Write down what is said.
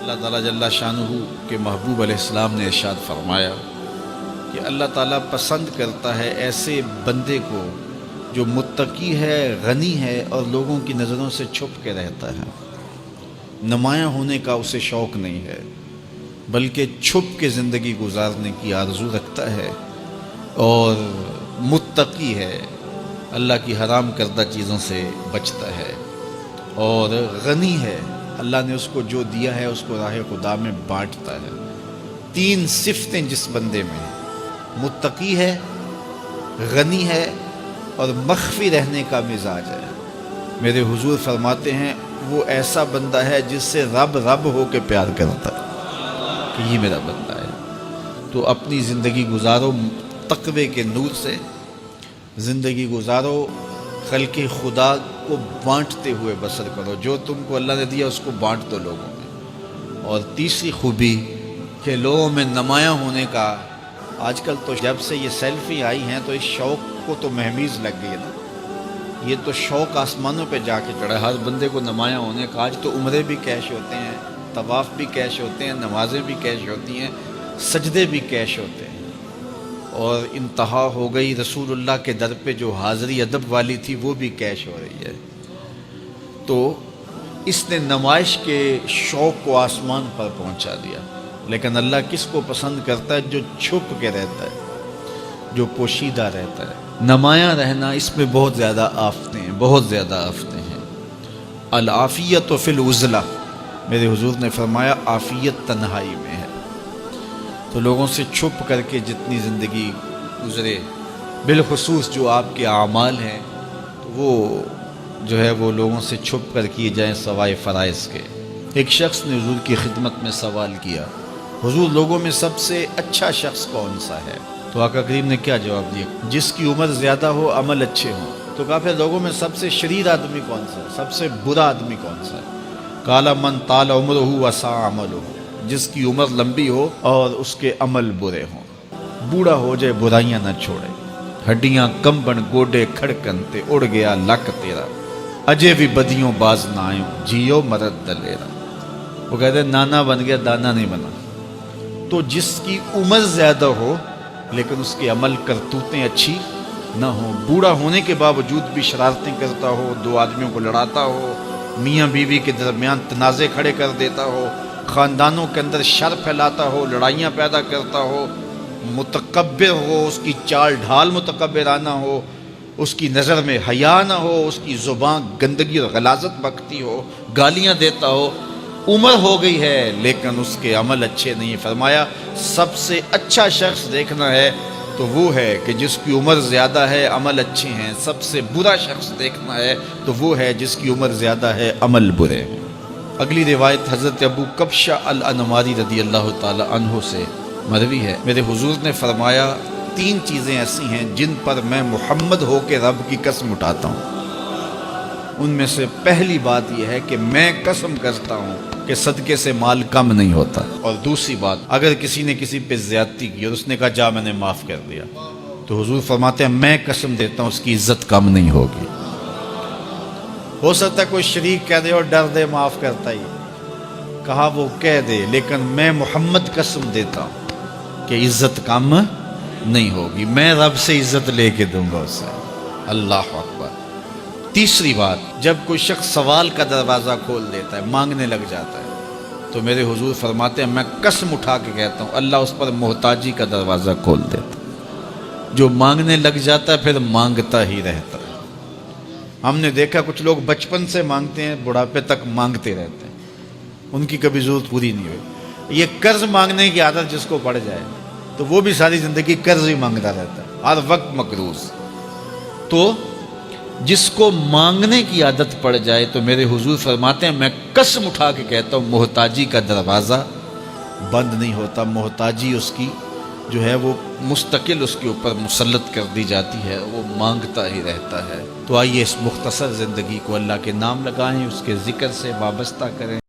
اللہ تعالیٰ جل شانہ کے محبوب علیہ السلام نے ارشاد فرمایا کہ اللہ تعالیٰ پسند کرتا ہے ایسے بندے کو جو متقی ہے، غنی ہے اور لوگوں کی نظروں سے چھپ کے رہتا ہے۔ نمایاں ہونے کا اسے شوق نہیں ہے، بلکہ چھپ کے زندگی گزارنے کی آرزو رکھتا ہے، اور متقی ہے، اللہ کی حرام کردہ چیزوں سے بچتا ہے، اور غنی ہے، اللہ نے اس کو جو دیا ہے اس کو راہ خدا میں بانٹتا ہے۔ تین صفتیں جس بندے میں ہیں، متقی ہے، غنی ہے اور مخفی رہنے کا مزاج ہے، میرے حضور فرماتے ہیں وہ ایسا بندہ ہے جس سے رب ہو کے پیار کرتا ہے کہ یہ میرا بندہ ہے۔ تو اپنی زندگی گزارو تقوی کے نور سے، زندگی گزارو خلق خدا کو بانٹتے ہوئے بسر کرو، جو تم کو اللہ نے دیا اس کو بانٹ دو لوگوں میں۔ اور تیسری خوبی کہ لوگوں میں نمایاں ہونے کا، آج کل تو جب سے یہ سیلفی آئی ہیں تو اس شوق کو تو مہمیز لگ گئی ہے نا، یہ تو شوق آسمانوں پہ جا کے چڑھا ہے ہر بندے کو نمایاں ہونے کا۔ آج تو عمرے بھی کیش ہوتے ہیں، طواف بھی کیش ہوتے ہیں، نمازیں بھی کیش ہوتی ہیں، سجدے بھی کیش ہوتے ہیں، اور انتہا ہو گئی رسول اللہ کے در پہ جو حاضری ادب والی تھی وہ بھی کیش ہو رہی ہے۔ تو اس نے نمائش کے شوق کو آسمان پر پہنچا دیا، لیکن اللہ کس کو پسند کرتا ہے؟ جو چھپ کے رہتا ہے، جو پوشیدہ رہتا ہے۔ نمایاں رہنا، اس میں بہت زیادہ آفتیں ہیں، بہت زیادہ آفتیں ہیں۔ العافیت فی العزلہ، میرے حضور نے فرمایا عافیت تنہائی میں ہے۔ تو لوگوں سے چھپ کر کے جتنی زندگی گزرے، بالخصوص جو آپ کے اعمال ہیں تو وہ جو ہے وہ لوگوں سے چھپ کر کیے جائیں سوائے فرائض کے۔ ایک شخص نے حضور کی خدمت میں سوال کیا، حضور لوگوں میں سب سے اچھا شخص کون سا ہے؟ تو آقا کریم نے کیا جواب دیا؟ جس کی عمر زیادہ ہو، عمل اچھے ہوں۔ تو کہا پھر لوگوں میں سب سے شریر آدمی کون سا ہے؟ سب سے برا آدمی کون سا ہے؟ قال من طال عمرہ وساء عملہ، جس کی عمر لمبی ہو اور اس کے عمل برے ہوں، بوڑھا ہو جائے برائیاں نہ چھوڑے، ہڈیاں کمبن گوڈے کھڑکن تے اڑ گیا لک تیرا، اجے بھی بدیوں باز نہ آئوں، جیو مرد دلیرا۔ وہ کہتے ہیں نانا بن گیا دانا نہیں بنا۔ تو جس کی عمر زیادہ ہو لیکن اس کے عمل کرتوتیں اچھی نہ ہوں، بوڑھا ہونے کے باوجود بھی شرارتیں کرتا ہو، دو آدمیوں کو لڑاتا ہو، میاں بیوی کے درمیان تنازع کھڑے کر دیتا ہو، خاندانوں کے اندر شر پھیلاتا ہو، لڑائیاں پیدا کرتا ہو، متکبر ہو، اس کی چال ڈھال متکبرانہ ہو، اس کی نظر میں حیا نہ ہو، اس کی زبان گندگی اور غلاظت بکتی ہو، گالیاں دیتا ہو، عمر ہو گئی ہے لیکن اس کے عمل اچھے نہیں۔ فرمایا سب سے اچھا شخص دیکھنا ہے تو وہ ہے کہ جس کی عمر زیادہ ہے، عمل اچھے ہیں۔ سب سے برا شخص دیکھنا ہے تو وہ ہے جس کی عمر زیادہ ہے، عمل برے ہیں۔ اگلی روایت حضرت ابو کبشہ الانماری رضی اللہ تعالی عنہ سے مروی ہے، میرے حضور نے فرمایا تین چیزیں ایسی ہیں جن پر میں محمد ہو کے رب کی قسم اٹھاتا ہوں۔ ان میں سے پہلی بات یہ ہے کہ میں قسم کرتا ہوں کہ صدقے سے مال کم نہیں ہوتا، اور دوسری بات اگر کسی نے کسی پہ زیادتی کی اور اس نے کہا جا میں نے معاف کر دیا، تو حضور فرماتے ہیں میں قسم دیتا ہوں اس کی عزت کم نہیں ہوگی۔ ہو سکتا ہے کوئی شریک کہہ دے اور ڈر دے معاف کرتا ہی، کہا وہ کہہ دے، لیکن میں محمد قسم دیتا ہوں کہ عزت کم نہیں ہوگی، میں رب سے عزت لے کے دوں گا اسے۔ اللہ اکبر۔ تیسری بات، جب کوئی شخص سوال کا دروازہ کھول دیتا ہے، مانگنے لگ جاتا ہے، تو میرے حضور فرماتے ہیں میں قسم اٹھا کے کہتا ہوں اللہ اس پر محتاجی کا دروازہ کھول دیتا ہے۔ جو مانگنے لگ جاتا ہے پھر مانگتا ہی رہتا ہے۔ ہم نے دیکھا کچھ لوگ بچپن سے مانگتے ہیں، بڑھاپے تک مانگتے رہتے ہیں، ان کی کبھی ضرورت پوری نہیں ہوئی۔ یہ قرض مانگنے کی عادت جس کو پڑ جائے تو وہ بھی ساری زندگی قرض ہی مانگتا رہتا ہے، ہر وقت مقروض۔ تو جس کو مانگنے کی عادت پڑ جائے تو میرے حضور فرماتے ہیں میں قسم اٹھا کے کہتا ہوں محتاجی کا دروازہ بند نہیں ہوتا، محتاجی اس کی جو ہے وہ مستقل اس کے اوپر مسلط کر دی جاتی ہے، وہ مانگتا ہی رہتا ہے۔ تو آئیے اس مختصر زندگی کو اللہ کے نام لگائیں، اس کے ذکر سے وابستہ کریں۔